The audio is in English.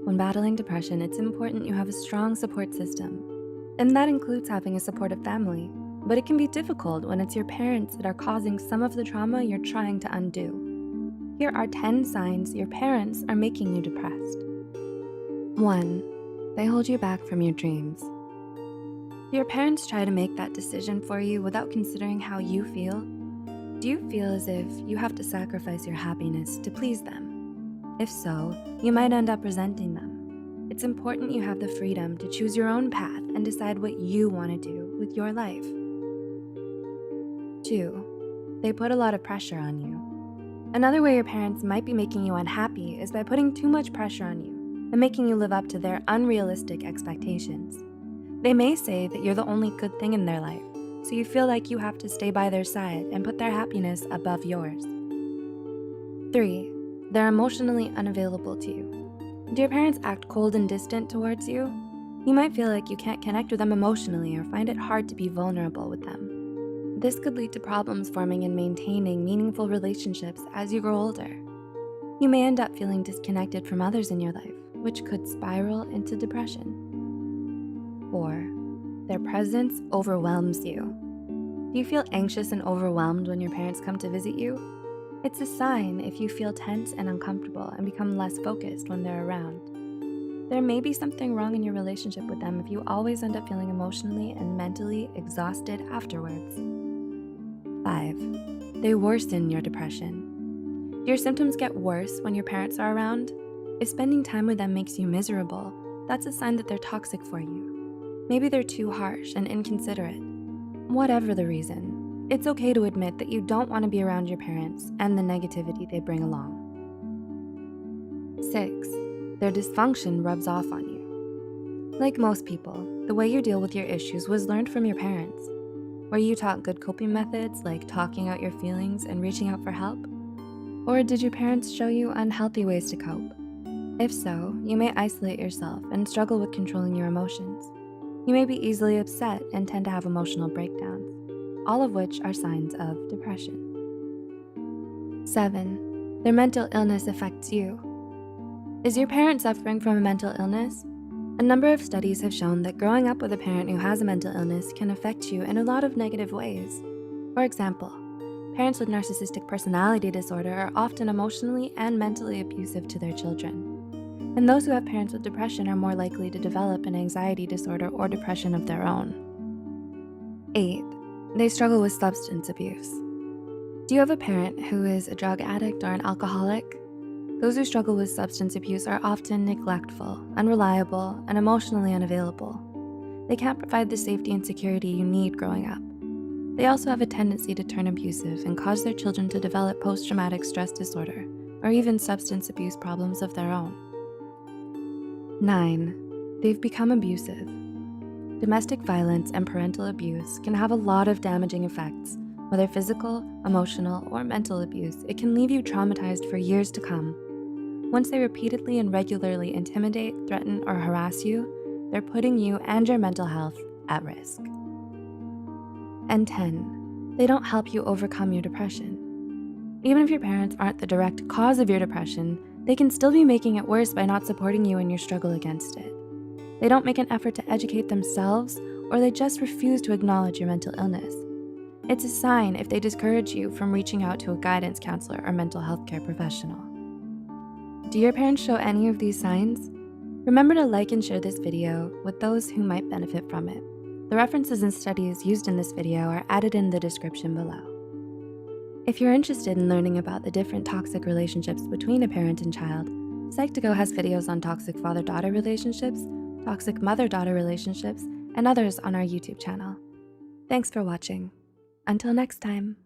When battling depression, it's important you have a strong support system, and that includes having a supportive family. But it can be difficult when it's your parents that are causing some of the trauma you're trying to undo. Here are 10 signs your parents are making you depressed. 1. They hold you back from your dreams. Do your parents try to make that decision for you without considering how you feel? Do you feel as if you have to sacrifice your happiness to please them? If so, you might end up resenting them. It's important you have the freedom to choose your own path and decide what you want to do with your life. 2. They put a lot of pressure on you. Another way your parents might be making you unhappy is by putting too much pressure on you and making you live up to their unrealistic expectations. They may say that you're the only good thing in their life, so you feel like you have to stay by their side and put their happiness above yours. 3. They're emotionally unavailable to you. Do your parents act cold and distant towards you? You might feel like you can't connect with them emotionally or find it hard to be vulnerable with them. This could lead to problems forming and maintaining meaningful relationships as you grow older. You may end up feeling disconnected from others in your life, which could spiral into depression. 4. Their presence overwhelms you. Do you feel anxious and overwhelmed when your parents come to visit you? It's a sign if you feel tense and uncomfortable and become less focused when they're around. There may be something wrong in your relationship with them if you always end up feeling emotionally and mentally exhausted afterwards. 5. They worsen your depression. Do your symptoms get worse when your parents are around? If spending time with them makes you miserable, that's a sign that they're toxic for you. Maybe they're too harsh and inconsiderate. Whatever the reason, it's okay to admit that you don't want to be around your parents and the negativity they bring along. 6. Their dysfunction rubs off on you. Like most people, the way you deal with your issues was learned from your parents. Were you taught good coping methods like talking out your feelings and reaching out for help? Or did your parents show you unhealthy ways to cope? If so, you may isolate yourself and struggle with controlling your emotions. You may be easily upset and tend to have emotional breakdowns, all of which are signs of depression. 7. Their mental illness affects you. Is your parent suffering from a mental illness? A number of studies have shown that growing up with a parent who has a mental illness can affect you in a lot of negative ways. For example, parents with narcissistic personality disorder are often emotionally and mentally abusive to their children. And those who have parents with depression are more likely to develop an anxiety disorder or depression of their own. 8. They struggle with substance abuse. Do you have a parent who is a drug addict or an alcoholic? Those who struggle with substance abuse are often neglectful, unreliable, and emotionally unavailable. They can't provide the safety and security you need growing up. They also have a tendency to turn abusive and cause their children to develop post-traumatic stress disorder or even substance abuse problems of their own. 9. They've become abusive. Domestic violence and parental abuse can have a lot of damaging effects. Whether physical, emotional, or mental abuse, it can leave you traumatized for years to come. Once they repeatedly and regularly intimidate, threaten, or harass you, they're putting you and your mental health at risk. And 10, they don't help you overcome your depression. Even if your parents aren't the direct cause of your depression, they can still be making it worse by not supporting you in your struggle against it. They don't make an effort to educate themselves, or they just refuse to acknowledge your mental illness. It's a sign if they discourage you from reaching out to a guidance counselor or mental health care professional. Do your parents show any of these signs? Remember to like and share this video with those who might benefit from it. The references and studies used in this video are added in the description below. If you're interested in learning about the different toxic relationships between a parent and child, Psych2Go has videos on toxic father-daughter relationships, toxic mother-daughter relationships, and others on our YouTube channel. Thanks for watching. Until next time.